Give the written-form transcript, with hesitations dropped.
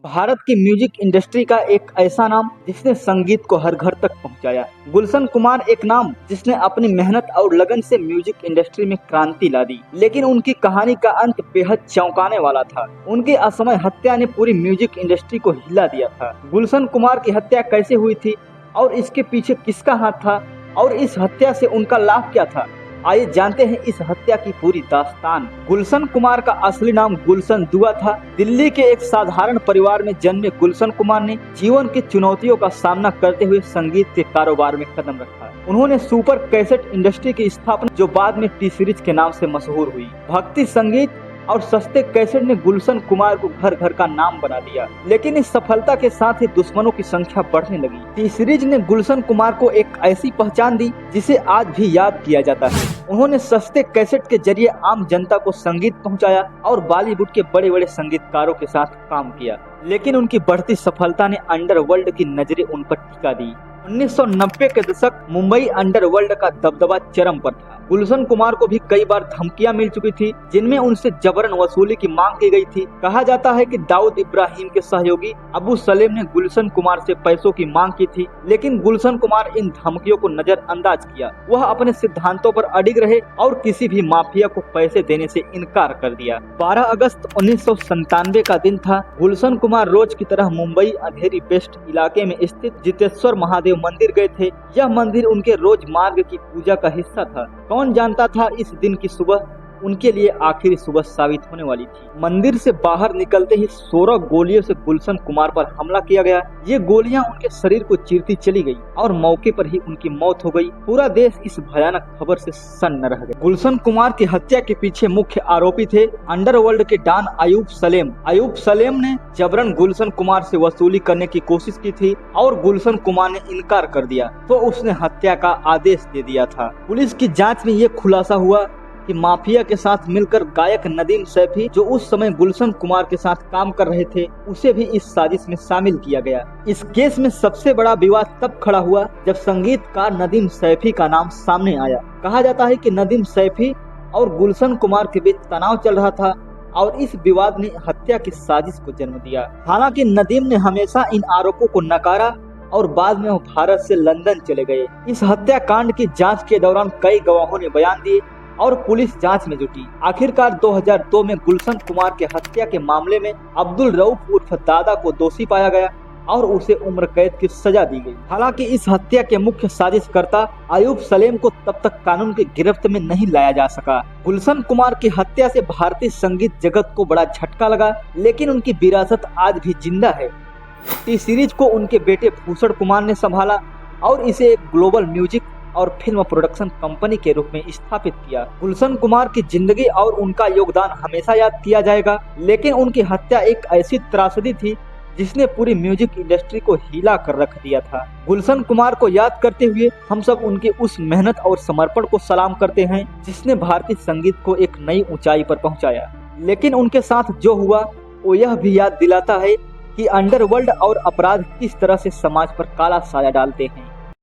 भारत की music industry का एक ऐसा नाम जिसने संगीत को हर घर तक पहुंचाया। गुलशन कुमार एक नाम जिसने अपनी मेहनत और लगन से म्यूजिक इंडस्ट्री में क्रांति ला दी, लेकिन उनकी कहानी का अंत बेहद चौंकाने वाला था। उनकी असमय हत्या ने पूरी म्यूजिक इंडस्ट्री को हिला दिया था। गुलशन कुमार की हत्या कैसे हुई थी और इसके पीछे किसका हाथ था और इस हत्या से उनका लाभ क्या था, आइए जानते हैं इस हत्या की पूरी दास्तान। गुलशन कुमार का असली नाम गुलशन दुआ था। दिल्ली के एक साधारण परिवार में जन्मे गुलशन कुमार ने जीवन की चुनौतियों का सामना करते हुए संगीत के कारोबार में कदम रखा। उन्होंने सुपर कैसेट इंडस्ट्री की स्थापना, जो बाद में टी सीरीज के नाम से मशहूर हुई। भक्ति संगीत और सस्ते कैसेट ने गुलशन कुमार को घर घर का नाम बना दिया, लेकिन इस सफलता के साथ ही दुश्मनों की संख्या बढ़ने लगी। टी सीरीज ने गुलशन कुमार को एक ऐसी पहचान दी जिसे आज भी याद किया जाता है। उन्होंने सस्ते कैसेट के जरिए आम जनता को संगीत पहुंचाया और बॉलीवुड के बड़े बड़े संगीतकारों के साथ काम किया, लेकिन उनकी बढ़ती सफलता ने अंडरवर्ल्ड की नजरें उन पर टिका दी। 1990 के दशक मुंबई अंडरवर्ल्ड का दबदबा चरम पर था। गुलशन कुमार को भी कई बार धमकियां मिल चुकी थी, जिनमें उनसे जबरन वसूली की मांग की गई थी। कहा जाता है कि दाऊद इब्राहिम के सहयोगी अबू सलेम ने गुलशन कुमार से पैसों की मांग की थी, लेकिन गुलशन कुमार इन धमकियों को नजरअंदाज किया। वह अपने सिद्धांतों पर अडिग रहे और किसी भी माफिया को पैसे देने से इनकार कर दिया। 12 अगस्त 1997 का दिन था। गुलशन कुमार रोज की तरह मुंबई अंधेरी वेस्ट इलाके में स्थित जितेश्वर महादेव मंदिर गए थे। यह मंदिर उनके रोज मार्ग की पूजा का हिस्सा था। कौन जानता था इस दिन की सुबह उनके लिए आखिरी सुबह साबित होने वाली थी। मंदिर से बाहर निकलते ही 16 गोलियों से गुलशन कुमार पर हमला किया गया। ये गोलियां उनके शरीर को चीरती चली गई और मौके पर ही उनकी मौत हो गई। पूरा देश इस भयानक खबर से सन्न रह गया। गुलशन कुमार की हत्या के पीछे मुख्य आरोपी थे अंडरवर्ल्ड के डॉन अयूब सलेम। अयूब सलेम ने जबरन गुलशन कुमार से वसूली करने की कोशिश की थी और गुलशन कुमार ने इनकार कर दिया, तो उसने हत्या का आदेश दे दिया था। पुलिस की जाँच में ये खुलासा हुआ कि माफिया के साथ मिलकर गायक नदीम सैफी, जो उस समय गुलशन कुमार के साथ काम कर रहे थे, उसे भी इस साजिश में शामिल किया गया। इस केस में सबसे बड़ा विवाद तब खड़ा हुआ जब संगीतकार नदीम सैफी का नाम सामने आया। कहा जाता है कि नदीम सैफी और गुलशन कुमार के बीच तनाव चल रहा था और इस विवाद ने हत्या की साजिश को जन्म दिया। हालांकि नदीम ने हमेशा इन आरोपों को नकारा और बाद में वो भारत से लंदन चले गए। इस हत्याकांड की जांच के दौरान कई गवाहों ने बयान दिए और पुलिस जांच में जुटी। आखिरकार 2002 में गुलशन कुमार के हत्या के मामले में अब्दुल रऊफ उर्फ दादा को दोषी पाया गया और उसे उम्र कैद की सजा दी गई। हालांकि इस हत्या के मुख्य साजिशकर्ता अयूब सलेम को तब तक कानून की गिरफ्त में नहीं लाया जा सका। गुलशन कुमार की हत्या से भारतीय संगीत जगत को बड़ा झटका लगा, लेकिन उनकी विरासत आज भी जिंदा है। टी सीरीज को उनके बेटे भूषण कुमार ने संभाला और इसे एक ग्लोबल म्यूजिक और फिल्म प्रोडक्शन कंपनी के रूप में स्थापित किया। गुलशन कुमार की जिंदगी और उनका योगदान हमेशा याद किया जाएगा, लेकिन उनकी हत्या एक ऐसी त्रासदी थी जिसने पूरी म्यूजिक इंडस्ट्री को हिला कर रख दिया था। गुलशन कुमार को याद करते हुए हम सब उनकी उस मेहनत और समर्पण को सलाम करते हैं जिसने भारतीय संगीत को एक नई ऊंचाई पर पहुंचाया। लेकिन उनके साथ जो हुआ वो यह भी याद दिलाता है कि अंडरवर्ल्ड और अपराध किस तरह से समाज पर काला साया डालते हैं।